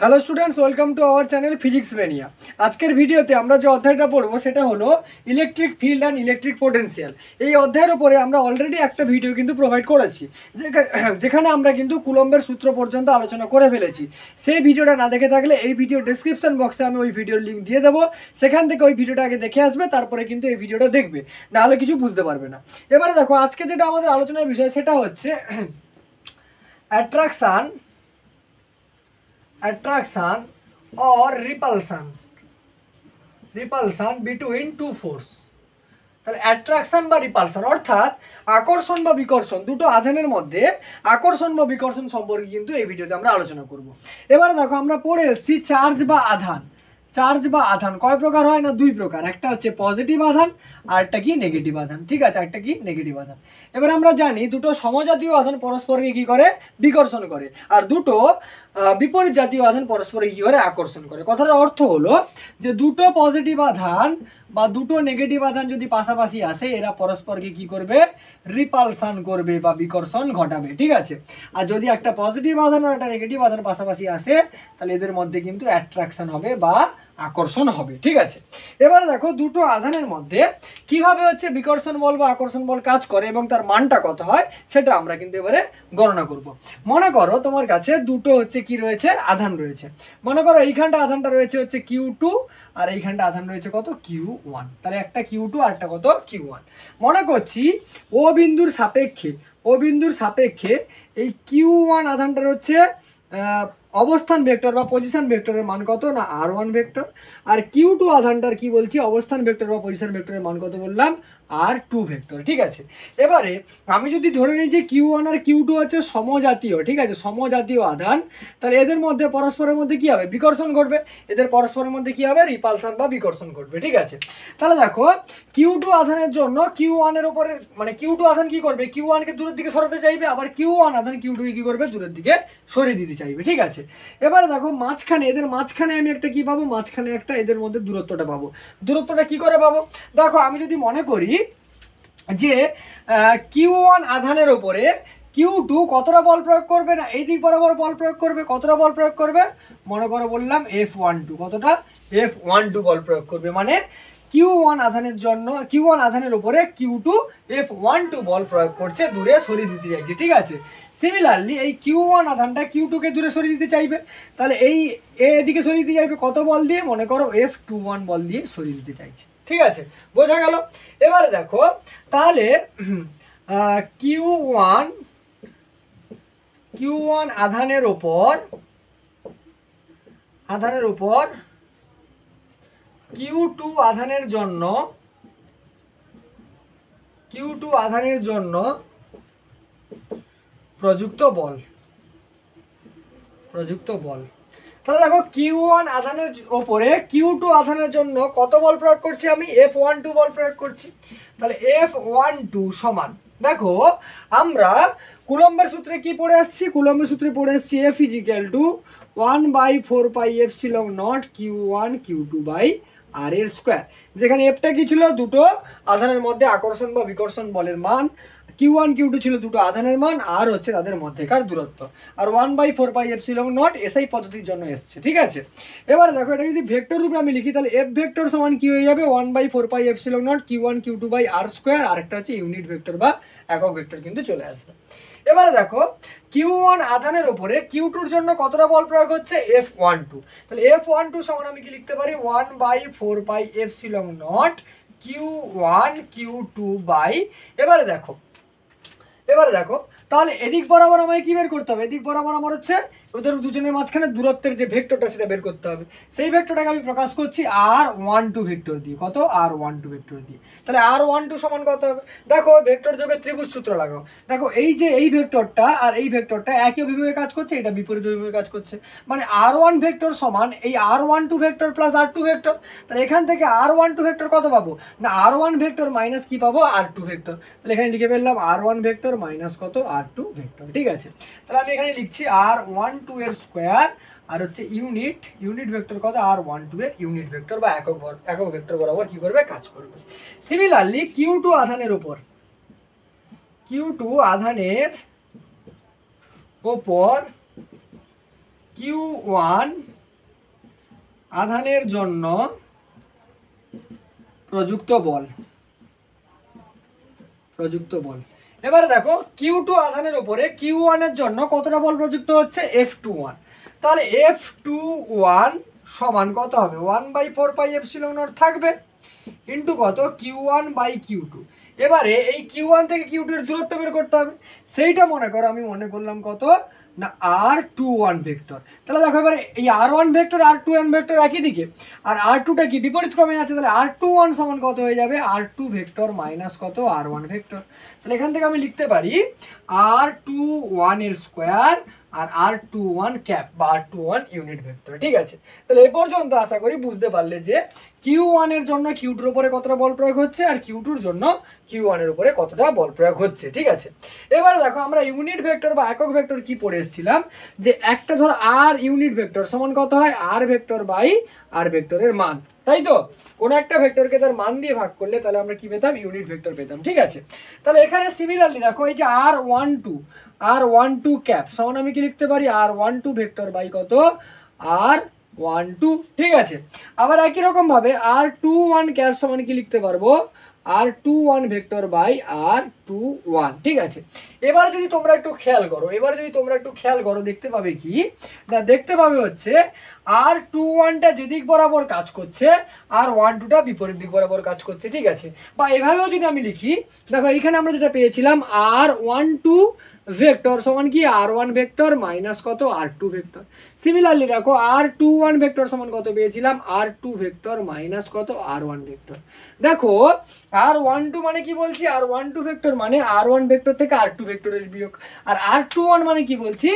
Hello students, welcome to our channel physics mania. আজকের ভিডিওতে আমরা যে অধ্যায়টা পড়বো সেটা হলো electric field and electric potential. এই অধ্যায়ের উপরে আমরা অলরেডি একটা ভিডিও কিন্তু প্রোভাইড করেছি, যেখানে আমরা কিন্তু কুলম্বের সূত্র পর্যন্ত আলোচনা করে ফেলেছি। সেই ভিডিওটা না দেখে থাকলে এই ভিডিও ডেসক্রিপশন বক্সে আমি ওই ভিডিওর লিঙ্ক দিয়ে দেবো, সেখান থেকে ওই ভিডিওটা আগে দেখে আসবে, তারপরে কিন্তু এই ভিডিওটা দেখবে, নাহলে কিছু বুঝতে পারবে না। এবারে দেখো, আজকে যেটা আমাদের আলোচনার বিষয় সেটা হচ্ছে attraction or repulsion between two force। তাহলে অ্যাট্রাকশন বা রিপালশন অর্থাৎ আকর্ষণ বা বিকর্ষণ, দুটো আধানের মধ্যে আকর্ষণ বা বিকর্ষণ সম্পর্কে কিন্তু এই ভিডিওতে আমরা আলোচনা করব। এবারে দেখো, আমরা পড়ে এসেছি চার্জ বা আধান কয় প্রকার হয় না, দুই প্রকার। একটা হচ্ছে পজিটিভ আধান আর একটা কি নেগেটিভ আধান। ঠিক আছে, একটা কি নেগেটিভ আধান। এবার আমরা জানি দুটো সমজাতীয় আধান পরস্পরকে কি করে, বিকর্ষণ করে, আর দুটো বিপরীত জাতীয় আধান পরস্পরকে কি করে, আকর্ষণ করে। কথাটার অর্থ হলো যে দুটো পজিটিভ আধান বা দুটো নেগেটিভ আধান যদি পাশাপাশি আসে, এরা পরস্পরকে কি করবে, রিপালশন করবে বা বিকর্ষণ ঘটাবে। ঠিক আছে, আর যদি একটা পজিটিভ আধান আর একটা নেগেটিভ আধান পাশাপাশি আসে, তাহলে এদের মধ্যে কিন্তু অ্যাট্রাকশন হবে বা আকর্ষণ হবে। ঠিক আছে, এবারে দেখো দুটো আধানের মধ্যে কিভাবে হচ্ছে বিকর্ষণ বল বা আকর্ষণ বল কাজ করে এবং তার মানটা কত হয় সেটা আমরা কিন্তু এবারে গণনা করব। মনে করো তোমার কাছে দুটো হচ্ছে কি রয়েছে, আধান রয়েছে। মনে করো এইখানটা আধানটা রয়েছে হচ্ছে Q2 আর এইখানটা আধান রয়েছে কত, Q1। তাহলে একটা Q2 আর একটা কত, Q1। মনে করছি ও বিন্দুর সাপেক্ষে এই Q1 আধানটার হচ্ছে অবস্থান ভেক্টর বা পজিশন ভেক্টরের মান কত না, R1 ভেক্টর। আর Q2 আধানটার কি বলছি, অবস্থান ভেক্টর বা পজিশন ভেক্টরের মান কত বললাম, R2 ভেক্টর। ঠিক আছে, এবারে আমি যদি ধরে নিই যে Q1 আর Q2 হচ্ছে সমজাতীয়, ঠিক আছে, সমজাতীয় আধান, তাহলে এদের মধ্যে পরস্পরের মধ্যে কি হবে, বিকর্ষণ ঘটবে। এদের পরস্পরের মধ্যে কি হবে, রিপালশন বা বিকর্ষণ ঘটবে। ঠিক আছে, তাহলে দেখো Q2 আধানের জন্য Q1 এর উপরে মানে Q2 আধান কি করবে, Q1 কে দূরের দিকে সরাতে চাইবে, আবার Q1 আধান Q2 কে কি করবে, দূরের দিকে সরিয়ে দিতে চাইবে। ঠিক আছে, এবারে দেখো মাঝখানে, এদের মাঝখানে আমি একটা কি পাবো, মাঝখানে একটা এদের মধ্যে দূরত্বটা পাবো। দূরত্বটা কি করে পাবো, দেখো আমি যদি মনে করি যে Q1 আধানের ওপরে Q2 কতটা বল প্রয়োগ করবে না, এই দিক বরাবর বল প্রয়োগ করবে। কতটা বল প্রয়োগ করবে, মনে করো বললাম F12। কতটা, F12 বল প্রয়োগ করবে। মানে Q1 আধানের জন্য, Q1 আধানের উপরে Q2 F12 বল প্রয়োগ করছে, দূরে সরিয়ে দিতে চাইছে। ঠিক আছে, সিমিলারলি এই Q1 আধানটা Q2 কে দূরে সরিয়ে দিতে চাইবে, তাহলে এই এদিকে সরিয়ে দিতে চাইবে কত বল দিয়ে, মনে করো F21 বল দিয়ে সরিয়ে দিতে চাইছে। ঠিক আছে, বোঝা গেল। এবারে দেখো তাহলে Q1 আধানের উপর Q2 আধানের জন্য প্রযুক্ত বল। তাহলে দেখো Q1 আধানের ওপরে Q2 আধানের জন্য কত বল প্রয়োগ করছি আমি, F12 বল প্রয়োগ করছি। তাহলে F12 সমান, দেখো আমরা কুলম্বের সূত্রে কি পড়ে আসছি, কুলম্বের সূত্রে পড়ে আসছি F = 1/4πε0 Q1 Q2 R এর স্কোয়ার। যেখানে Fটা কি ছিল, দুটো আধানের মধ্যে আকর্ষণ বা বিকর্ষণ বলের মান, Q1 Q2 ছিল দুটো আধানের মান, আর হচ্ছে তাদের মধ্যেকার দূরত্ব, আর 1/4πε0 এসআই পদ্ধতির জন্য এসছে। ঠিক আছে, এবারে দেখো এটা যদি ভেক্টর রূপে আমি লিখি, তাহলে F ভেক্টর সমান কি হয়ে যাবে, 1/4πε0 Q1 Q2 R স্কোয়ার, আর একটা হচ্ছে ইউনিট ভেক্টর বা একক ভেক্টর কিন্তু চলে আসবে। এবারে দেখো Q1 আধানের উপরে Q2-র জন্য কতটা বল প্রয়োগ হচ্ছে, F12। তাহলে F12 সমান আমি কি লিখতে পারি, 1/4πε0 Q1 Q2 এবারে দেখো তাহলে এদিক বরাবর আমায় কি বের করতে হবে, এদিক বরাবর আমার হচ্ছে ওদের দুজনের মাঝখানে দূরত্বের যে ভেক্টরটা সেটা বের করতে হবে। সেই ভেক্টরটাকে আমি প্রকাশ করছি R12 ভেক্টর দিয়ে। কত, R12 ভেক্টর দিয়ে। তাহলে R12 সমান কত হবে, দেখো ভেক্টর যোগের ত্রিভুজ সূত্র লাগাও। দেখো এই যে এই ভেক্টরটা আর এই ভেক্টরটা একই অভিমুখে কাজ করছে, এটা বিপরীত অভিমুখে কাজ করছে। মানে R1 ভেক্টর সমান এই R12 vector plus R2 vector. তাহলে এখান থেকে R12 ভেক্টর কত পাবো না, R1 ভেক্টর মাইনাস কি পাবো, R2 ভেক্টর। তাহলে এখানে লিখে ফেললাম R1 ভেক্টর মাইনাস কত, R2 ভেক্টর। ঠিক আছে, তাহলে আমি এখানে লিখছি R12 এর স্কোয়ার আর হচ্ছে ইউনিট ভেক্টর কত, R12 এর ইউনিট ভেক্টর বা একক ভেক্টর বরাবর কি করবে, কাজ করবে। সিমিলারলি Q2 আধানের উপর Q1 আধানের জন্য প্রযুক্ত বল, এবারে দেখো Q2 আধানের উপরে Q1 এর জন্য কতটা বল প্রযুক্ত হচ্ছে, F21। তাহলে F21 সমান কত হবে, 1/4πε0 থাকবে ইন্টু কত, Q1/Q2। এবারে এই Q1 থেকে Q2 এর দূরত্ব বের করতে হবে, সেইটা মনে করো আমি মনে করলাম কত না R21 ভেক্টর। তাহলে দেখো এবারে এই R1 ভেক্টর R21 ভেক্টর একই দিকে, আর R2টা কি বিপরীত ক্রমে আছে, তাহলে R21 সমান কত হয়ে যাবে, R2 ভেক্টর মাইনাস কত R1 ভেক্টর। তাহলে এখান থেকে আমি লিখতে পারি R21 এর স্কোয়ার আর R21 ক্যাপ বা R21 ইউনিট ভেক্টর। ঠিক আছে, তাহলে এ পর্যন্ত আশা করি বুঝতে পারলে যে Q1 এর জন্য Q2 এর উপরে কতটা বল প্রয়োগ হচ্ছে আর Q2 এর জন্য Q1 এর উপরে কতটা বল প্রয়োগ হচ্ছে। ঠিক আছে, এবারে দেখো আমরা ইউনিট ভেক্টর বা একক ভেক্টর কি পড়ে এসেছিলাম, যে একটা ধর আর ইউনিট ভেক্টর সমান কত হয়, আর ভেক্টর বাই আর ভেক্টরের মান, তাই তো? কোনো একটা ভেক্টরকে তার মান দিয়ে ভাগ করলে তাহলে আমরা কি পেতাম, ইউনিট ভেক্টর পেতাম। ঠিক আছে, তাহলে এখানে সিমিলারলি দেখো এই যে R12 ক্যাপ সমান আমি কি লিখতে পারি, R12 ভেক্টর বাই কত, R12। ঠিক আছে, আবার একই রকম ভাবে R21 ক্যাপ সমান কি লিখতে পারবো, R21 ভেক্টর বাই R21। ঠিক আছে, এবার যদি তোমরা একটু খেয়াল করো, দেখতে পাবে কি না, দেখতে পাবে হচ্ছে R21টা যেদিক বরাবর কাজ করছে R12টা বিপরীত দিক বরাবর কাজ করছে। ঠিক আছে, বা এভাবেও যদি আমি লিখি, দেখো এইখানে আমরা যেটা পেয়েছিলাম R12 ভেক্টর সমান কি R1 ভেক্টর মাইনাস কত R2 ভেক্টর। সিমিলারলি দেখো R21 ভেক্টর সমান কত পেয়েছিলাম, R2 ভেক্টর মাইনাস কত R1 ভেক্টর। দেখো R12 মানে কি বলছি, R12 ভেক্টর মানে R1 ভেক্টর থেকে R2 ভেক্টরের বিয়োগ, আর R21 মানে কি বলছি,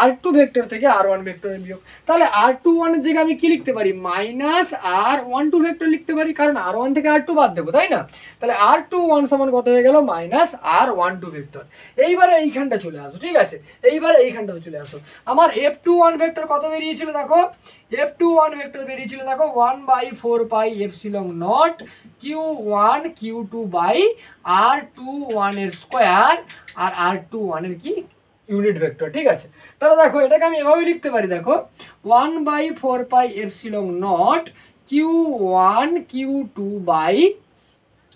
R2 ভেক্টর থেকে R1 ভেক্টরের বিয়োগ। তাহলে R21 এর জায়গায় আমি কি লিখতে পারি, মাইনাস R12 ভেক্টর লিখতে পারি, কারণ R1 থেকে R2 বাদ দেবো, তাই না? তাহলে R21 সমান কত হয়ে গেল, মাইনাস R12 ভেক্টর। এইবারে এইখানটা চলে আসো। ঠিক আছে, এইবারে এইখানটাতে চলে আসো, আমার F21 ভেক্টর কত বেরিয়েছিল দেখো, F21 ভেক্টর বেরিয়েছিল দেখো 1/4πε0 Q1 Q2 বাই R21 এর স্কোয়ার আর R21 এর কি ইউনিট ভেক্টর। ঠিক আছে, তাহলে দেখো এটাকে আমি এভাবে লিখতে পারি, দেখো 1/4πε0 Q1 Q2 বাই,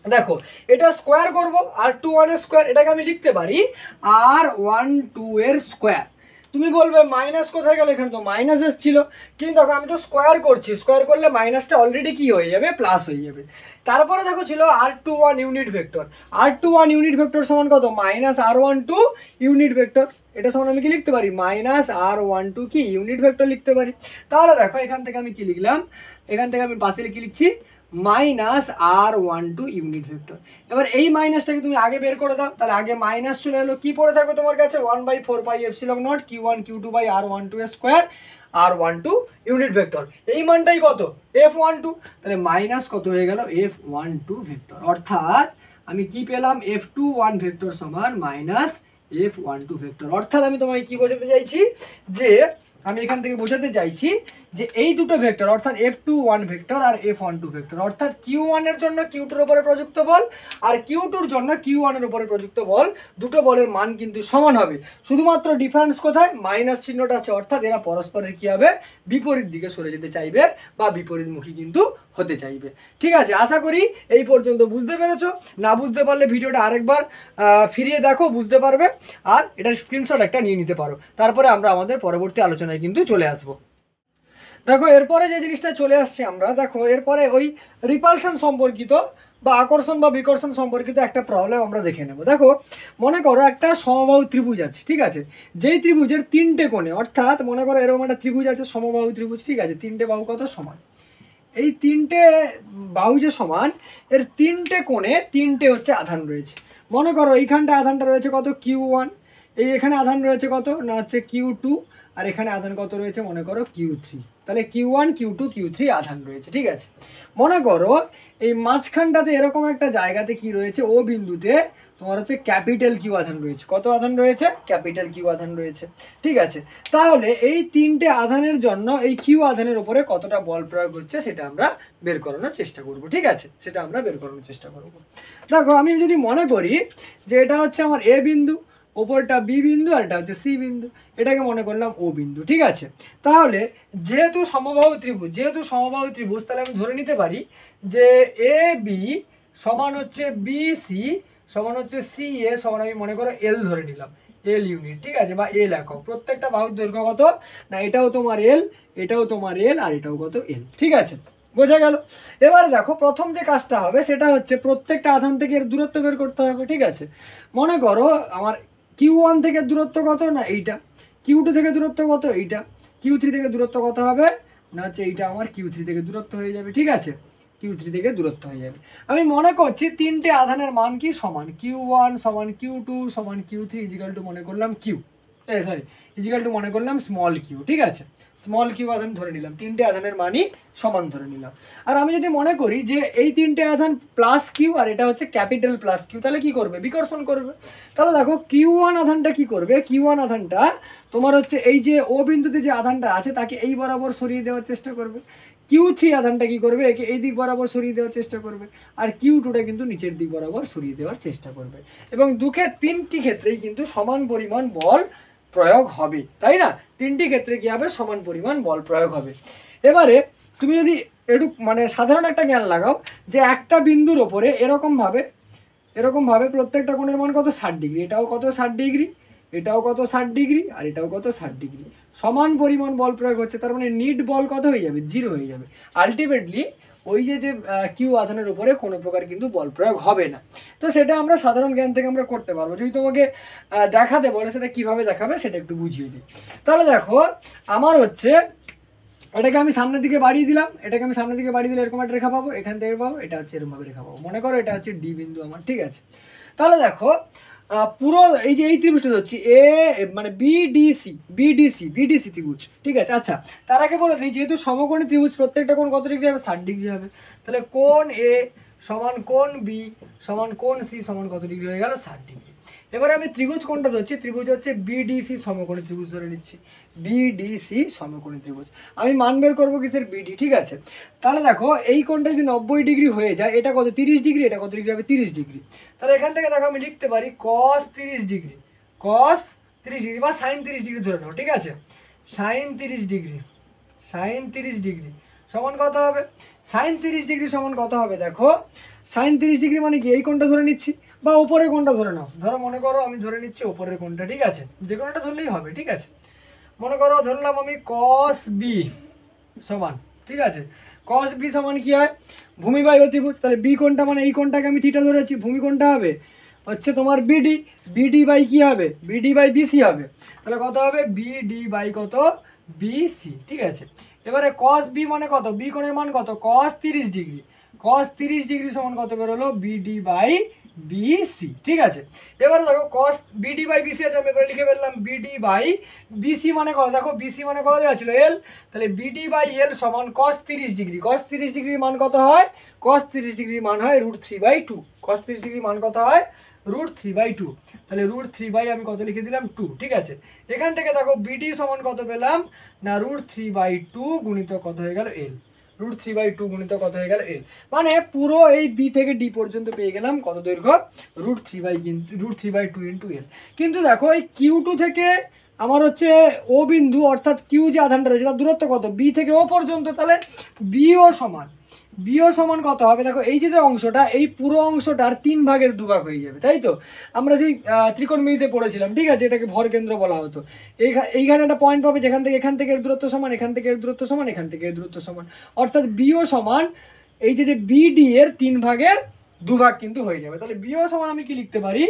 দেখো এটা স্কোয়ার করবো R21 এর স্কোয়ার, এটাকে আমি লিখতে পারি R12 এর স্কোয়ার। তুমি বলবে মাইনাস কোথায় গেল, এখানে তো মাইনাস এসেছিল, কিন্তু দেখো আমি তো স্কোয়ার করছি, স্কোয়ার করলে মাইনাসটা অলরেডি কি হয়ে যাবে, প্লাস হয়ে যাবে। তারপরে দেখো ছিল R21 unit vector, R21 unit vector সমান কত, মাইনাস R12 ইউনিট ভেক্টর। এটা সমান আমি কি লিখতে পারি, মাইনাস R12 কি ইউনিট ভেক্টর লিখতে পারি। তাহলে দেখো এখান থেকে আমি কি লিখলাম, এখান থেকে আমি পাশে কি লিখছি, মাইনাস R12 ইউনিট ভেক্টর। এবার এই মাইনাসটাকে তুমি আগে বের করে দাও, তাহলে আগে মাইনাস চলে এলো, কি পড়ে থাকবে তোমার কাছে, 1/4πε0 Q1 Q2 বাই R12 এর স্কোয়ার, R12 ইউনিট ভেক্টর, এই মানটাই কত, F12। তাহলে মাইনাস কত হয়ে গেল, F12 ভেক্টর। অর্থাৎ আমি কি পেলাম, F21 ভেক্টর সমান মাইনাস F12 ভেক্টর। অর্থাৎ আমি তোমাকে কি বোঝাতে চাইছি, যে আমি এখান থেকে বোঝাতে চাইছি যে এই দুটো ভেক্টর অর্থাৎ F21 ভেক্টর আর F12 ভেক্টর অর্থাৎ Q1 এর জন্য Q2 এর উপরে প্রযুক্ত বল আর Q2 এর জন্য Q1 এর উপরে প্রযুক্ত বল, দুটো বলের মান কিন্তু সমান হবে। শুধুমাত্র ডিফারেন্স কোথায়, মাইনাস চিহ্নটা আছে, অর্থাৎ এরা পরস্পরের কি হবে, বিপরীত দিকে সরে যেতে চাইবে বা বিপরীতমুখী কিন্তু হতে চাইবে। ঠিক আছে, আশা করি এই পর্যন্ত বুঝতে পেরেছো। না বুঝতে পারলে ভিডিওটা আরেকবার ফিরিয়ে দেখো, বুঝতে পারবে, আর এটার স্ক্রিনশট একটা নিয়ে নিতে পারো। তারপরে আমরা আমাদের পরবর্তী আলোচনায় কিন্তু চলে আসবো। দেখো এরপরে যে জিনিসটা চলে আসছে আমরা, দেখো এরপরে ওই রিপালশন সম্পর্কিত বা আকর্ষণ বা বিকর্ষণ সম্পর্কিত একটা প্রবলেম আমরা দেখে নেব। দেখো মনে করো একটা সমবাহু ত্রিভুজ আছে, ঠিক আছে, যেই ত্রিভুজের তিনটে কোণে, অর্থাৎ মনে করো এরকম একটা ত্রিভুজ আছে, সমবাহু ত্রিভুজ, ঠিক আছে, তিনটে বাহু কত সমান, এই তিনটে বাহু যে সমান, এর তিনটে কোণে তিনটে হচ্ছে আধান রয়েছে। মনে করো এইখানটা আধানটা রয়েছে কত, Q1, এই এখানে আধান রয়েছে কত না হচ্ছে Q2, আর এখানে আধান কত রয়েছে মনে করো Q3। তাহলে Q1 Q2 Q3 আধান রয়েছে, ঠিক আছে। মনে করো এই মাঝখানটাতে এরকম একটা জায়গাতে কি রয়েছে, ও বিন্দুতে তোমার হচ্ছে ক্যাপিটাল কিউ আধান রয়েছে। কত আধান রয়েছে, ক্যাপিটাল কিউ আধান রয়েছে, ঠিক আছে। তাহলে এই তিনটে আধানের জন্য এই কিউ আধানের উপরে কতটা বল প্রয়োগ হচ্ছে সেটা আমরা বের করানোর চেষ্টা করব, ঠিক আছে, সেটা আমরা বের করানোর চেষ্টা করব। দেখো আমি যদি মনে করি যে এটা হচ্ছে আমার এ বিন্দু, ওপরটা বি বিন্দু আর এটা হচ্ছে সি বিন্দু, এটাকে মনে করলাম ও বিন্দু। ঠিক আছে, তাহলে যেহেতু সমবাহু ত্রিভুজ তাহলে আমি ধরে নিতে পারি যে এ বি সমান হচ্ছে বি সি সমান হচ্ছে সি এ সমান আমি মনে করো এল ধরে নিলাম, এল ইউনিট। ঠিক আছে, বা এল একক। প্রত্যেকটা বাহুর দৈর্ঘ্য কত না, এটাও তোমার এল, এটাও তোমার এল, আর এটাও কত এল। ঠিক আছে, বোঝা গেল। এবারে দেখো প্রথম যে কাজটা হবে সেটা হচ্ছে প্রত্যেকটা আধান থেকে এর দূরত্ব বের করতে হবে। ঠিক আছে, মনে করো আমার Q1 থেকে দূরত্ব কত না এইটা, Q2 থেকে দূরত্ব কত এইটা, Q3 থেকে দূরত্ব কত হবে না হচ্ছে এইটা আমার Q3 থেকে দূরত্ব হয়ে যাবে। ঠিক আছে, Q3 থেকে দূরত্ব হয়ে যাবে। আমি মনে করছি তিনটে আধানের মান কি সমান, Q1 সমান Q2 সমান Q3 ইজিক্যাল টু মনে করলাম ইজিক্যাল টু মনে করলাম স্মল কিউ। ঠিক আছে, স্মল কিউ আধান ধরে নিলাম, তিনটে আধানের মানই সমান ধরে নিলাম। আর আমি যদি মনে করি যে এই তিনটে আধান প্লাস কিউ আর এটা হচ্ছে ক্যাপিটাল প্লাস কিউ, তাহলে কি করবে, বিকর্ষণ করবে। তাহলে দেখো Q1 আধানটা কি করবে, Q1 আধানটা তোমার হচ্ছে এই যে ও বিন্দুতে যে আধানটা আছে তাকে এই বরাবর সরিয়ে দেওয়ার চেষ্টা করবে। Q3 আধানটা কি করবে, একে এই দিক বরাবর সরিয়ে দেওয়ার চেষ্টা করবে। আর Q2টা কিন্তু নিচের দিক বরাবর সরিয়ে দেওয়ার চেষ্টা করবে। এবং তিনটি ক্ষেত্রেই কিন্তু সমান পরিমাণ বল প্রয়োগ হবে, তাই না? তিনটি ক্ষেত্রে কি হবে, সমান পরিমাণ বল প্রয়োগ হবে। এবারে তুমি যদি একটু মানে সাধারণ একটা জ্ঞান লাগাও যে একটা বিন্দুর ওপরে এরকমভাবে প্রত্যেকটা কোণের মান কত 60 ডিগ্রি, এটাও কত 60 ডিগ্রি, এটাও কত 60 ডিগ্রি, আর এটাও কত 60 ডিগ্রি, সমান পরিমাণ বল প্রয়োগ হচ্ছে। তার মানে নিট বল কত হয়ে যাবে, 0 হয়ে যাবে। আলটিমেটলি ওই যে কিউ আধানের উপরে কোনো প্রকার কিন্তু বল প্রয়োগ হবে না। তো সেটা আমরা সাধারণ জ্ঞান থেকে আমরা করতে পারবো। যদি তোমাকে দেখাতে বলে সেটা কিভাবে দেখাবে সেটা একটু বুঝিয়ে দিই। তাহলে দেখো আমার হচ্ছে এটাকে আমি সামনের দিকে বাড়িয়ে দিলাম, এরকম একটা রেখা পাবো, এখান থেকে পাবো, এটা হচ্ছে এরকমভাবে রেখা পাবো। মনে করো এটা হচ্ছে ডি বিন্দু আমার। ঠিক আছে, তাহলে দেখো পুরো এই যে এই ত্রিভুজটা হচ্ছে এ মানে বিডিসি ত্রিভুজ। ঠিক আছে, আচ্ছা তার আগে বলে দিই যেহেতু সমকোণী ত্রিভুজ প্রত্যেকটা কোণ কত ডিগ্রি হবে, 60 ডিগ্রি হবে। তাহলে কোণ এ সমান কোণ বি সমান কোণ সি সমান কত ডিগ্রি হয়ে গেল, 60 ডিগ্রি। এবারে আমি ত্রিভুজ কোণটা ধরছি, ত্রিভুজ হচ্ছে বিডিসি সমকোণী ত্রিভুজ ধরে নিচ্ছি, বিডিসি সমকোণী ত্রিভুজ। আমি মান বের করবো কিসের, বিডি। ঠিক আছে, তাহলে দেখো এই কোণটা যদি 90 ডিগ্রি হয়ে যায়, এটা কত 30 ডিগ্রি, এটা কত ডিগ্রি হবে 30 ডিগ্রি। তাহলে এখান থেকে দেখো আমি লিখতে পারি cos 30 ডিগ্রি বা sin 30 ডিগ্রি ধরে নাও। ঠিক আছে, sin 30 ডিগ্রি সমান কত হবে, sin 30 ডিগ্রি সমান কত হবে, দেখো sin 30 ডিগ্রি মানে কি, এই কোণটা ধরে নিচ্ছি বা উপরের কোণটা ধরে নাও। ধরো মনে করো আমি ধরে নিচ্ছি উপরের কোণটা। ঠিক আছে, যে কোণটা ধরলেই হবে। ঠিক আছে, মনে করো ধরলাম আমি cos b সমান, ঠিক আছে, cos b সমান কি হয়, ভূমি বাই অতিভুজ। তাহলে বি কোণটা মানে এই কোণটাকে আমি থিটা ধরেছি, ভূমি কোণটা হবে হচ্ছে তোমার বিডি বাই কি হবে, বিডি বাই বিসি হবে। তাহলে কত হবে, বিডি বাই কত, বিসি। ঠিক আছে, এবারে cos b মানে কত, বি কোণের মান কত, cos 30 ডিগ্রি, সমান কত বেরোলো, বিডি বাই বিসি। ঠিক আছে, এবারে দেখো cos বিডি বাই বিসি আছে, আমি এবারে লিখে ফেললাম বিডি বাই বিসি মানে কত, দেখো বিসি মানে কত দেওয়া ছিল, এল। তাহলে বিডি বাই এল সমান cos 30 ডিগ্রি, ডিগ্রির মান কত হয়, cos 30 ডিগ্রির মান হয় √3/2, cos 30 ডিগ্রির মান কত হয়, √3/2। তাহলে √3 বাই আমি কত লিখে দিলাম 2। ঠিক আছে, এখান থেকে দেখো বিডি সমান কত পেলাম না, √3/2 গুণিত কত হয়ে গেল, এল। √3/2 গুণিত কত হয়ে গেল, এল। মানে পুরো এই বি থেকে ডি পর্যন্ত পেয়ে গেলাম কত দৈর্ঘ্য, √3/2 ইন্টু এল। কিন্তু দেখো এই Q2 থেকে আমার হচ্ছে ও বিন্দু অর্থাৎ কিউ যে আধানটা রয়েছে তার দূরত্ব কত, বি থেকে ও পর্যন্ত। তাহলে বিও সমান কত হবে, দেখো এই যে অংশটা, এই পুরো অংশটার 3 ভাগের 2 ভাগ হয়ে যাবে, তাই তো? আমরা যেই ত্রিকোণমিতিতে পড়েছিলাম, ঠিক আছে, এটাকে ভরকেন্দ্র বলা হতো। এইখানে একটা পয়েন্ট পাবে যেখান থেকে এখান থেকে এর দূরত্ব সমান, এখান থেকে এর দূরত্ব সমান, এখান থেকে এর দূরত্ব সমান, অর্থাৎ বিও সমান এই যে বিডি এর 3 ভাগের 2 ভাগ কিন্তু হয়ে যাবে। তাহলে বিও সমান আমি কি লিখতে পারি,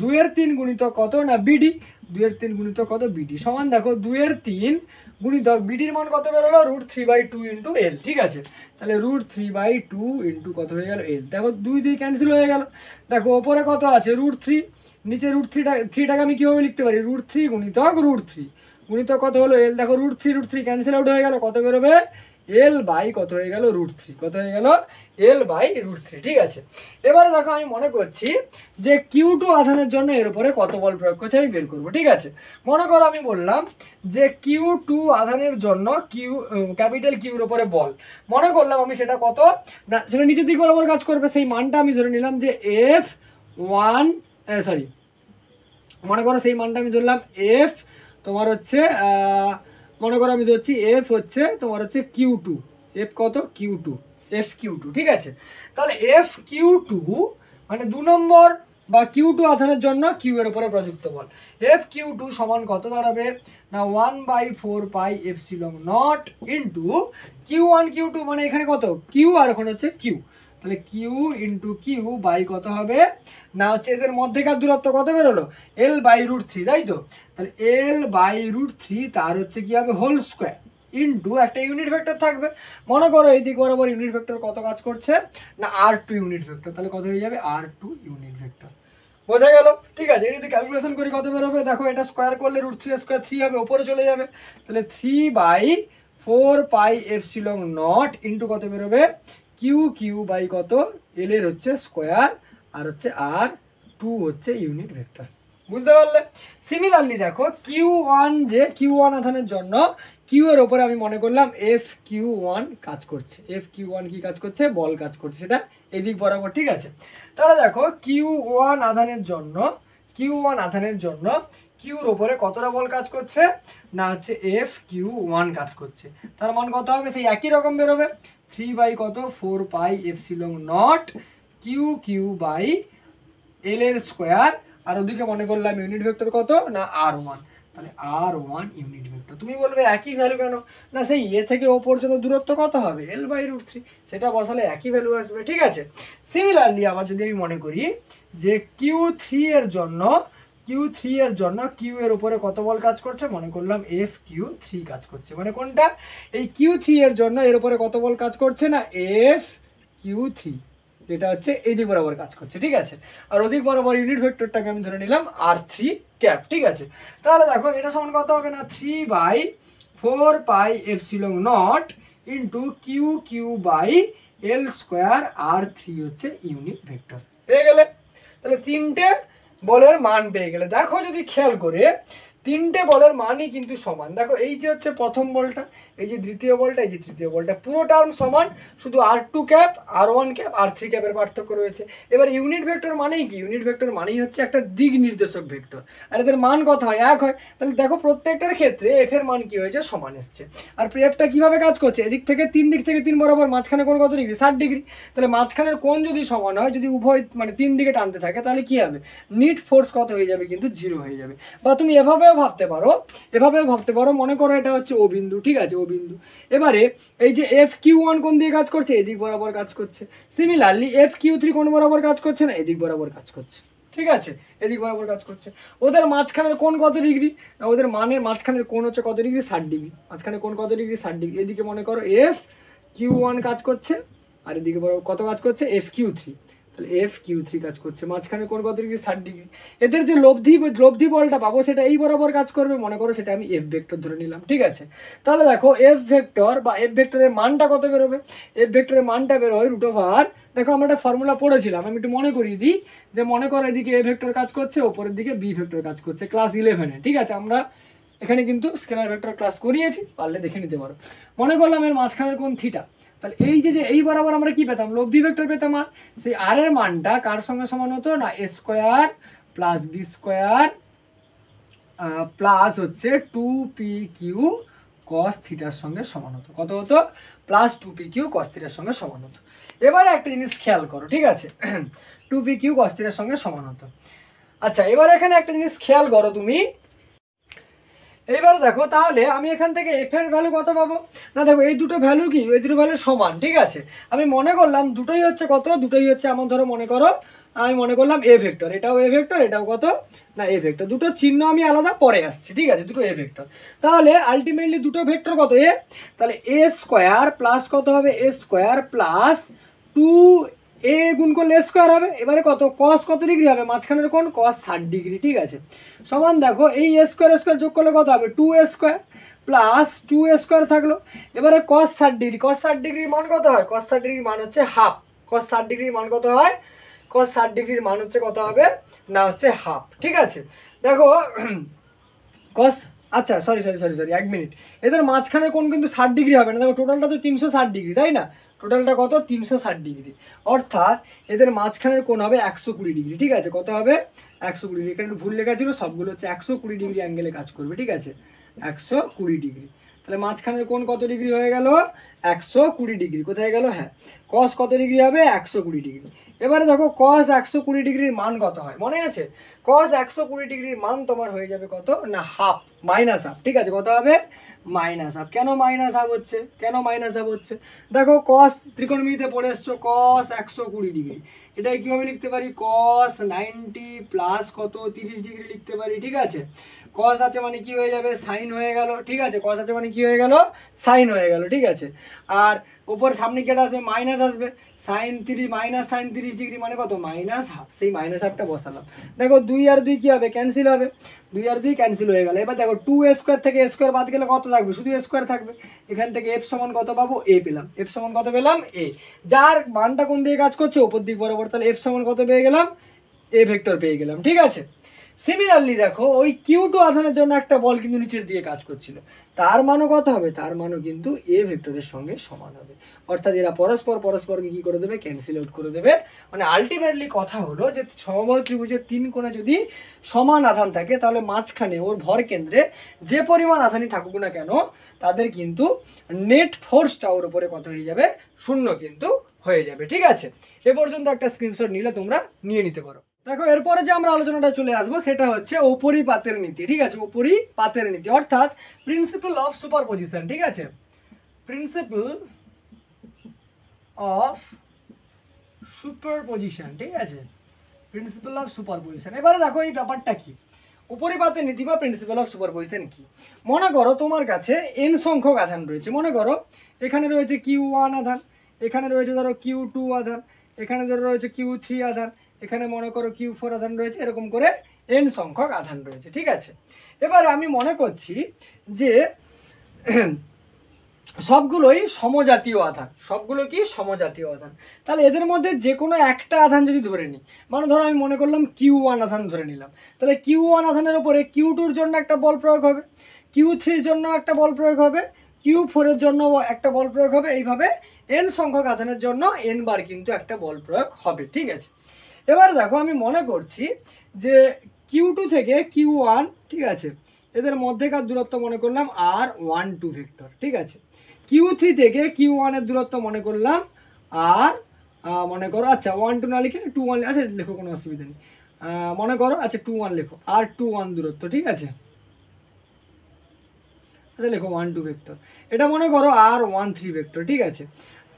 2/3 গুণিত কত না বিডি, 2/3 গুণিত কত বিডি সমান, দেখো 2/3 গুণিতক বিডির মান কত বেরোলো, √3/2 ইন্টু এল। ঠিক আছে, তাহলে √3/2 ইন্টু কত হয়ে গেল, এল। দেখো 2 ক্যান্সেল হয়ে গেল। দেখো ওপরে কত আছে, √3, নিচে √3টাকে আমি কীভাবে লিখতে পারি, √3 গুণিতক √3 গুণিতক কত হলো, এল। দেখো √3 ক্যান্সেল আউট হয়ে গেল, কত বেরোবে, এল বাই কত হয়ে গেল, √3, কত হয়ে গেল, এল বাই √3। ঠিক আছে, এবারে দেখো আমি মনে করছি যে Q2 আধানের জন্য এর উপরে কত বল প্রয়োগ করছে আমি বের করবো। ঠিক আছে, মনে করো আমি বললাম যে Q2 আধানের জন্য ক্যাপিটাল কিউর উপরে বল, মনে করলাম আমি সেটা কত না, সেটা নিচের দিক বরাবর কাজ করবে, সেই মানটা আমি ধরে নিলাম যে মনে করো সেই মানটা আমি ধরলাম এফ, তোমার হচ্ছে মনে করো আমি ধরছি এফ হচ্ছে তোমার হচ্ছে Q2, এফ কত Q2, এফ Q2, ঠিক আছে। তাহলে এফ Q2 মানে 2 নম্বর বা Q2 আধানের জন্য কিউ এর উপরে প্রযুক্ত বল। এফ Q2 সমান কত দাঁড়াবে না 1/4 পাই epsilon naught into Q1 Q2 মানে এখানে কত কিউ আর ওখানে হচ্ছে কিউ, তাহলে কিউ ইন্টু কিউ বাই কত হবে না হচ্ছে এদের মধ্যেকার দূরত্ব কত বেরোলো L/√3, তাই তো। তাহলে L/√3 তার হচ্ছে কি হবে হোল স্কোয়ার ইন্টু একটা ইউনিট ভেক্টর থাকবে। মনে করো এই দিক বরাবর ইউনিট ভেক্টর কত কাজ করছে না R2 ইউনিট ভেক্টর, তাহলে কত হয়ে যাবে R2 ইউনিট ভেক্টর। বোঝা গেল, ঠিক আছে। এটা যদি ক্যালকুলেশন করি কত বেরোবে দেখো, এটা স্কোয়ার করলে √3 স্কোয়ার 3 হবে, উপরে চলে যাবে, তাহলে 3/4 পাই এপসিলন নট ইন্টু কত বেরোবে কিউ কিউ বাই কত এল এর হচ্ছে স্কোয়ার আর হচ্ছে R2 হচ্ছে ইউনিট ভেক্টর। বুঝতে পারলে? সিমিলারলি দেখো Q1 যে Q1 আধানের জন্য কিউ এর ওপরে আমি মনে করলাম FQ1 কাজ করছে, FQ1 কি কাজ করছে বল কাজ করছে, সেটা এদিক বরাবর, ঠিক আছে। তাহলে দেখো Q1 আধানের জন্য কিউর ওপরে কতটা বল কাজ করছে না হচ্ছে FQ1 কাজ করছে, তার মান কত হবে সেই একই রকম বেরোবে 3/4 pi epsilon naught Q Q by L এর স্কোয়ার, আর ওদিকে মনে করলাম ইউনিট ভেক্টর কত না R1, তাহলে R1 ইউনিট ভেক্টর। তুমি বলবে একই ভ্যালু কেন না, সেই এ থেকে ও পর্যন্ত দূরত্ব কত হবে L/√3, সেটা বসালে একই ভ্যালু আসবে, ঠিক আছে। সিমিলারলি আবার যদি আমি মনে করি যে Q3 এর জন্য কিউ এর উপরে কত বল কাজ করছে মনে করলাম FQ3 কাজ করছে, মানে কোনটা এই Q3 এর জন্য এর উপরে কত বল কাজ করছে না FQ3, যেটা হচ্ছে এই দিক বরাবর কাজ করছে, ঠিক আছে। আর ওদিক বরাবর ইউনিট ভেক্টরটাকে আমি ধরে নিলাম R3 ক্যাপ, ঠিক আছে। তাহলে দেখো এটা সমান কত হবে না 3/4 pi epsilon naught into Q Q by L square R3 হচ্ছে ইউনিট ভেক্টর। পেয়ে গেলে? তাহলে তিনটে বলের মান পেয়ে গেলে। দেখো যদি খেয়াল করে তিনটে বলের মানই কিন্তু সমান। দেখো এই যে হচ্ছে প্রথম বলটা, এই যে দ্বিতীয় বলটা, এই যে তৃতীয় বলটা, পুরো টার্ম সমান, শুধু R2 cap R1 cap R3 ক্যাপের পার্থক্য রয়েছে। এবার ইউনিট ভেক্টর মানেই কি, ইউনিট ভেক্টর মানেই হচ্ছে একটা দিক নির্দেশক ভেক্টর, আর এদের মান কত হয় এক হয়। তাহলে দেখো প্রত্যেকটার ক্ষেত্রে এফ এর মান কি হয়েছে সমান এসছে। আর এফটা কিভাবে কাজ করছে, এদিক থেকে তিন বরাবর মাঝখানে কোণ কত ডিগ্রি 60 ডিগ্রি, তাহলে মাঝখানের কোণ যদি সমান হয়, যদি উভয় মানে তিন দিকে টানতে থাকে, তাহলে কি হবে নিট ফোর্স কত হয়ে যাবে কিন্তু 0 হয়ে যাবে। বা তুমি এভাবেও ভাবতে পারো, মনে করো এটা হচ্ছে ও বিন্দু, ঠিক আছে, ও বিন্দু। এবারে এই যে FQ1 কোন দিকে কাজ করছে এদিক বরাবর কাজ করছে, সিমিলারলি FQ3 কোন বরাবর কাজ করছে না এদিক বরাবর কাজ করছে, ঠিক আছে, এদিক বরাবর কাজ করছে। ওদের মাঝখানের কোণ কত ডিগ্রি না, ওদের মানের মাঝখানের কোণ হচ্ছে কত ডিগ্রি 60 ডিগ্রি, মাঝখানে কোণ কত ডিগ্রি 60 ডিগ্রি। এদিকে মনে করো FQ1 কাজ করছে আর এদিকে বরাবর কত কাজ করছে FQ3, তাহলে FQ3 কাজ করছে, মাঝখানে কোণ কত ডিগ্রি 60 ডিগ্রি। এদের যে লব্ধি বলটা পাবো সেটা এই বরাবর কাজ করবে, মনে করো সেটা আমি F ভেক্টর ধরে নিলাম, ঠিক আছে। তাহলে দেখো F ভেক্টর বা F ভেক্টরের মানটা কত বেরোবে, F ভেক্টরের মানটা বেরোয় √, দেখো আমরা একটা ফর্মুলা পড়েছিলাম, আমি একটু মনে করিয়ে দিই, যে মনে করো এদিকে A ভেক্টর কাজ করছে, ওপরের দিকে B ভেক্টর কাজ করছে ক্লাস 11-এ, ঠিক আছে। আমরা এখানে কিন্তু স্কেলার ভেক্টর ক্লাস করিয়েছি, পারলে দেখে নিতে পারো। মনে করলাম এর মাঝখানের কোণ থিটা, তাহলে এই যে এই বরাবর আমরা কি পেতাম লব্ধি ভেক্টর পেতাম, আর সেই আর এর মানটা কার সঙ্গে সমান হতো না a square plus B square plus হচ্ছে 2pq cos থিটার সঙ্গে সমান হতো। কত হতো প্লাস 2pq cos থিটার সঙ্গে সমান হতো। এবারে একটা জিনিস খেয়াল করো, ঠিক আছে, 2pq cos থিটার সঙ্গে সমান হতো। আচ্ছা এবার এখানে একটা জিনিস খেয়াল করো তুমি, এইবার দেখো তাহলে আমি এখান থেকে এফ এর ভ্যালু কত পাবো না, দেখো এই দুটো ভ্যালু কি, এই দুটো ভ্যালু সমান, ঠিক আছে। আমি মনে করলাম দুটোই হচ্ছে কত, দুটোই হচ্ছে আমার ধরো মনে করো আমি মনে করলাম এ ভেক্টর, এটাও এ ভেক্টর, এটাও কত না এ ভেক্টর, দুটো চিহ্ন আমি আলাদা পরে আসছে, ঠিক আছে, দুটো এ ভেক্টর। তাহলে আলটিমেটলি দুটো ভেক্টর কত এ, তাহলে এ স্কোয়ার প্লাস কত হবে এ স্কোয়ার প্লাস 2a গুণ করলে এ স্কোয়ার হবে, এবারে কত কস কত ডিগ্রি হবে মাঝখানের কোণ কস 60 ডিগ্রি, ঠিক আছে, সমান দেখো এই এ স্কোয়ার যোগ করলে কত হবে 2a square plus 2a square থাকলো, এবারে কস 60 ডিগ্রির মান কত হয়, কস 60 ডিগ্রির মান হচ্ছে হাফ, কস 60 ডিগ্রির মান কত হয়, কস 60 ডিগ্রির মান হচ্ছে কত হবে না হচ্ছে হাফ, ঠিক আছে। দেখো কস আচ্ছা sorry sorry sorry sorry 1 minute, এদের মাঝখানে কোণ কিন্তু 60 ডিগ্রি হবে না, দেখো টোটালটা তো 360 ডিগ্রি, তাই না? টোটালটা কত? 360 ডিগ্রি, অর্থাৎ এদের মাঝখানের কোণ হবে 120 ডিগ্রি, ঠিক আছে? কত হবে? 120 ডিগ্রি, এখানে একটু ভুল লেখা ছিল, সবগুলো হচ্ছে 120 ডিগ্রি অ্যাঙ্গেলে কাজ করবে, ঠিক আছে? 120 ডিগ্রি, তাহলে মাঝখানের কোণ কত ডিগ্রি হয়ে গেল? 120 ডিগ্রি। কোথায় গেল? হ্যাঁ, কস কত ডিগ্রি হবে? 120 ডিগ্রি। এবারে দেখো কস 120 ডিগ্রির মান কত হয় মনে আছে? কস 120 ডিগ্রির মান তোমার হয়ে যাবে কত না? হাফ, মাইনাস হাফ, ঠিক আছে? কত হবে? Minus half. কেন মাইনাস হাফ হচ্ছে? কেন মাইনাস হাফ হচ্ছে? দেখো কস ত্রিকোণমিতিতে পড়ে এসছো, কস 120 ডিগ্রি, এটাই কীভাবে লিখতে পারি? কস 90 প্লাস কত? 30 ডিগ্রি লিখতে পারি, ঠিক আছে? কস আছে মানে কি হয়ে যাবে? সাইন হয়ে গেল, ঠিক আছে? কস আছে মানে কি হয়ে গেল? সাইন হয়ে গেল, ঠিক আছে? আর উপর সামনে কেটে আসবে, মাইনাস আসবে, সাইন 30 মাইনাস সাইন 30 ডিগ্রি মানে কত? Minus half. সেই মাইনাস হাফটা বসালাম। দেখো 2 আর 2 কী হবে? ক্যান্সেল হবে, 2 আর 2 ক্যান্সেল হয়ে গেল। এবার দেখো 2a² থেকে a² বাদ গেলে কত থাকবে? শুধু a² থাকবে। এখান থেকে f সমান কত পাবো? a পেলাম। f সমান কত পেলাম? a। যার মানটা কোন দিকে কাজ করছে? ওপর দিক বরাবর, তাহলে f সমান কত পেয়ে গেলাম? a ভেক্টর পেয়ে গেলাম, ঠিক আছে? সিমিলারলি দেখো ওই Q2 আধানের জন্য একটা বল কিন্তু নিচের দিকে কাজ করছিল, তার মানও কত হবে? তার মানও কিন্তু এ ভেক্টরের সঙ্গে সমান হবে, অর্থাৎ এরা পরস্পর পরস্পরকে কি করে দেবে? ক্যান্সেল আউট করে দেবে। মানে আলটিমেটলি কথা হলো যে সমবাহু ত্রিভুজের 3 কোণে যদি সমান আধান থাকে, তাহলে মাঝখানে ওর ভর কেন্দ্রে যে পরিমাণ আধানই থাকুক না কেন, তাদের কিন্তু নেট ফোর্সটা ওর উপরে কত হয়ে যাবে? 0 কিন্তু হয়ে যাবে, ঠিক আছে? এ পর্যন্ত একটা স্ক্রিনশট নিলে তোমরা নিয়ে নিতে পারো। দেখো এরপরে যে আমরা আলোচনাটা চলে আসবো সেটা হচ্ছে উপরিপাতের নীতি, ঠিক আছে? উপরিপাতের নীতি অর্থাৎ প্রিন্সিপাল অফ সুপারপজিশন, ঠিক আছে? প্রিন্সিপাল অফ সুপারপজিশন, ঠিক আছে? Principal of superposition. এবারে দেখো এই ব্যাপারটা কি, উপরিপাতের নীতি বা প্রিন্সিপাল অফ সুপারপজিশন কি? মনে করো তোমার কাছে n সংখ্যক আধান রয়েছে, মনে করো এখানে রয়েছে Q1 আধান, এখানে রয়েছে ধরো Q2 আধান, এখানে ধরো রয়েছে Q3 আধান, এখানে মনে করো Q4 আধান রয়েছে, এরকম করে n সংখ্যক আধান রয়েছে, ঠিক আছে? এবারে আমি মনে করছি যে সবগুলোই সমজাতীয় আধান, সবগুলো কি সমজাতীয় আধান, তাহলে এদের মধ্যে যে কোনো একটা আধান যদি ধরে নিই, মানে ধরো আমি মনে করলাম Q1 আধান ধরে নিলাম, তাহলে Q1 আধানের ওপরে Q2-র জন্য একটা বল প্রয়োগ হবে, Q3-র জন্য একটা বল প্রয়োগ হবে, Q4-এর জন্য একটা বল প্রয়োগ হবে, এইভাবে n সংখ্যক আধানের জন্য n বার কিন্তু একটা বল প্রয়োগ হবে, ঠিক আছে? এবার দেখো আমি মনে করছি যে Q2 থেকে Q1, ঠিক আছে, এদের মধ্যেকার দূরত্ব মনে করলাম R12 ভেক্টর, ঠিক আছে? Q3 থেকে Q1 এর দূরত্ব মনে করলাম আর মনে করো আচ্ছা 1 2 না লিখে 2 1, আচ্ছা লেখো, কোনো অসুবিধা নেই, মনে করো আচ্ছা 2 1 লেখো, R21 দূরত্ব, ঠিক আছে? আচ্ছা লেখো 1 2 ভেক্টর, এটা মনে করো R13 ভেক্টর, ঠিক আছে?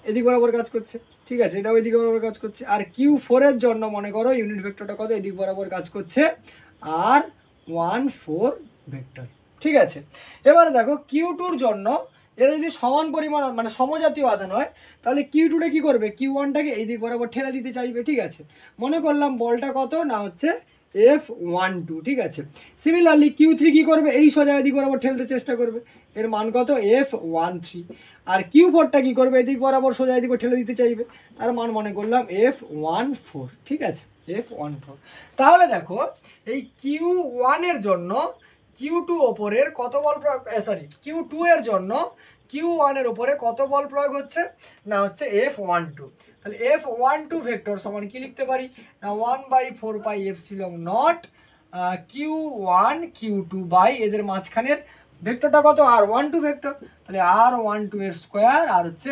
এদিক বরাবর কাজ করছে, ঠিক আছে? এটা ওইদিকে বরাবর কাজ করছে। আর Q4 এর জন্য মনে করো ইউনিট ভেক্টরটা কত? এদিক বরাবর কাজ করছে, R14 ভেক্টর, ঠিক আছে? এবারে দেখো Q2-র জন্য এরা যদি সমান পরিমাণ মানে সমজাতীয় আধান হয়, তাহলে Q2-টা কি করবে? Q1-টাকে এই দিক বরাবর ঠেলে দিতে চাইবে, ঠিক আছে? মনে করলাম বলটা কত না হচ্ছে F12, ঠিক আছে? সিমিলারলি Q3 কি করবে? এই সোজা এদিক বরাবর ঠেলতে চেষ্টা করবে, এর মান কত? F13। আর Q4-টা কি করবে? এদিক বরাবর সোজা এদিকে ঠেলে দিতে চাইবে, তার মান মনে করলাম F14, ঠিক আছে? F14। তাহলে দেখো এই Q1 এর জন্য Q2 ওপরের কত বল প্রয়োগ, সরি Q2 এর জন্য Q1 এর উপরে কত বল প্রয়োগ হচ্ছে না হচ্ছে F12। তাহলে F12 ভেক্টর সমান কি লিখতে পারি না 1/4πε0 Q1 Q2 বাই এদের মাঝখানের ভেক্টরটা কত? R12 ভেক্টর, তাহলে R12 এর স্কোয়ার আর হচ্ছে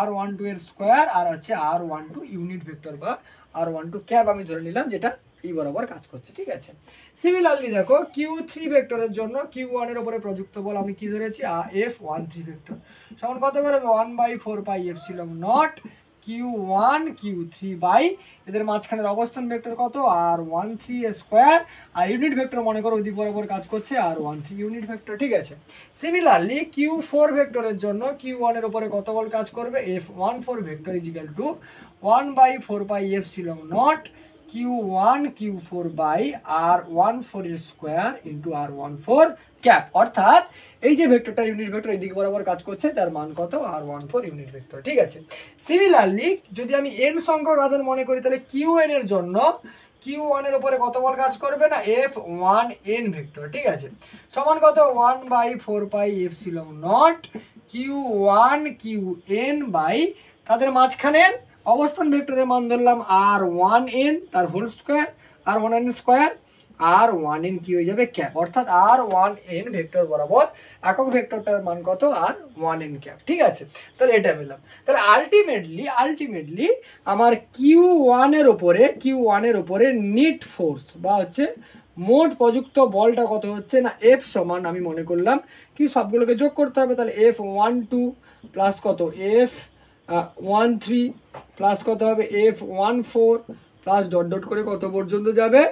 R12 এর স্কোয়ার আর হচ্ছে R12 ইউনিট ভেক্টর বা R12 ক্যাপ আমি ধরে নিলাম, যেটা এই বরাবর কাজ করছে, ঠিক আছে? সিমিলারলি দেখো Q3 ভেক্টরের জন্য Q1 এর উপরে প্রযুক্ত বল আমি কি ধরেছি? F13 ভেক্টর সমান কত বেরোবে? 1/4πε0 Q1 Q3 বাই এদের মাঝখানের অবস্থান ভেক্টর কত? R13 স্কোয়ার আর ইউনিট ভেক্টর মনে করো ওদিক বরাবর কাজ করছে R13 ইউনিট ভেক্টর, ঠিক আছে? সিমিলারলি Q4 ভেক্টরের জন্য Q1 এর উপরে কত বল কাজ করবে? F14 vector is equal to 1/4πε0 Q1 Q4 by R14 এর স্কোয়ার ইন্টু R14 ক্যাপ, অর্থাৎ এই যে ভেক্টরটা ইউনিট ভেক্টর এদিকে বরাবর কাজ করছে, তার মান কত? R14 ইউনিট ভেক্টর, ঠিক আছে? সিমিলারলি যদি আমি n সংখ্যক আধান মনে করি, তাহলে Qn এর জন্য কিউ ওয়ানের উপরে কত বল কাজ করবে না F1n ভেক্টর, ঠিক আছে, সমান কত 1/4 epsilon naught Q one Q N by তাদের মাঝখানের অবস্থান ভেক্টরের মান ধরলাম R1n তার whole square R1n square R1n কি হয়ে যাবে ক্যাপ, অর্থাৎ R1n ভেক্টর বরাবর একক ভেক্টরটার মান কত R1n ক্যাপ, ঠিক আছে। তাহলে এটা পেলাম। তাহলে আলটিমেটলি আমার কিউ ওয়ানের উপরে নিট ফোর্স বা হচ্ছে মোট প্রযুক্ত বলটা কত হচ্ছে না F সমান, আমি মনে করলাম কি সবগুলোকে যোগ করতে হবে, তাহলে F12 প্লাস কত F13 প্লাস কত হবে F14 প্লাস ডট ডট করে কত পর্যন্ত যাবে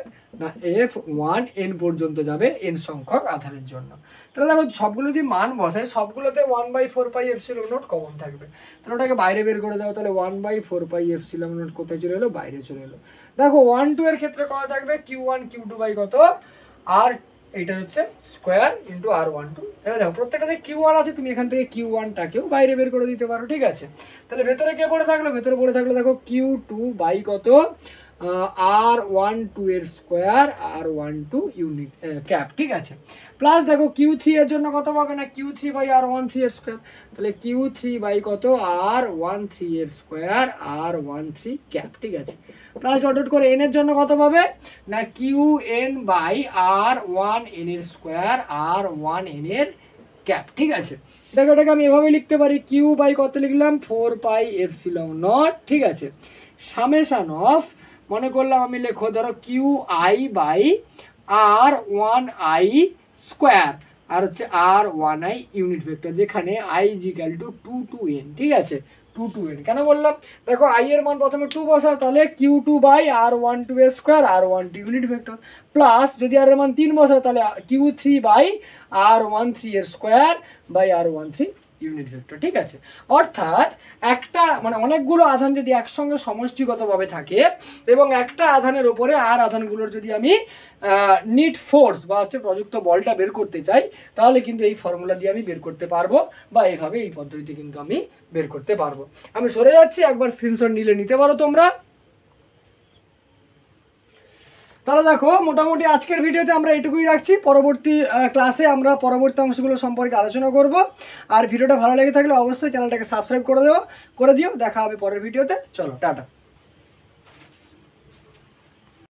না F1n পর্যন্ত যাবে n সংখ্যক আধানের জন্য। তাহলে দেখো সবগুলো যদি মান বসাই সবগুলোতে 1/4 এপসিলন নট কমন থাকবে, তাহলে ওটাকে বাইরে বের করে দাও, তাহলে 1/4 এপসিলন নট কোথায় চলে এলো, বাইরে চলে এলো। দেখো 1 2 এর ক্ষেত্রে কত থাকবে Q1 Q2 বাই কত আর এইটা হচ্ছে স্কোয়ার ইন্টু R12। এবার দেখো প্রত্যেকটাতে Q1 আছে, তুমি এখান থেকে Q1টাকেও বাইরে বের করে দিতে পারো, ঠিক আছে। তাহলে ভেতরে কে পড়ে থাকলো, ভেতরে পড়ে থাকলো দেখো Q2 বাই কত R12 এর স্কোয়ার R12 ইউনিট ক্যাপ, ঠিক আছে, প্লাস দেখো Q3 এর জন্য কত পাবে না Q3 বাই R13 এর স্কোয়ার, তাহলে Q3 বাই কত R13 এর স্কোয়ার R13 ক্যাপ, ঠিক আছে, প্লাস ডট ডট করে n এর জন্য কত পাবে না Qn বাই R1n এর স্কোয়ার R1n এর ক্যাপ, ঠিক আছে। দেখো এটাকে আমি এভাবে লিখতে পারি Q বাই কত লিখলাম 4 এপসিলন নট, ঠিক আছে, সামেশন অফ মনে করলাম আমি লেখো ধরো QI বাই R1I স্কোয়ার আর হচ্ছে R1I ইউনিট ভেক্টর, যেখানে I is equal two 2 to n, ঠিক আছে, 2 to n কেন বললাম, দেখো I এর মান প্রথমে 2 বসাও, তাহলে Q2 বাই R12 এর square R12 unit vector, plus যদি আর এর মান 3 বসাও তাহলে Q3 বাই R13 এর square by R13 unit vector, ঠিক আছে। অর্থাৎ একটা মানে অনেকগুলো আধান যদি একসঙ্গে সমষ্টিগতভাবে থাকে এবং একটা আধানের উপরে আর আধানগুলোর যদি আমি নিট ফোর্স বা হচ্ছে প্রযুক্ত বলটা বের করতে চাই, তাহলে কিন্তু এই ফর্মুলা দিয়ে আমি বের করতে পারবো বা এইভাবে এই পদ্ধতিতে কিন্তু আমি বের করতে পারবো। আমি সরে যাচ্ছি, একবার স্ক্রিনশট নিতে পারো তোমরা। তাহলে দেখো মোটামুটি আজকের ভিডিওতে আমরা এটুকুই রাখছি, পরবর্তী ক্লাসে আমরা পরবর্তী অংশগুলো সম্পর্কে আলোচনা করব। আর ভিডিওটা ভালো লেগে থাকলে অবশ্যই চ্যানেলটাকে সাবস্ক্রাইব করে দিও। দেখা হবে পরের ভিডিওতে, চলো টাটা।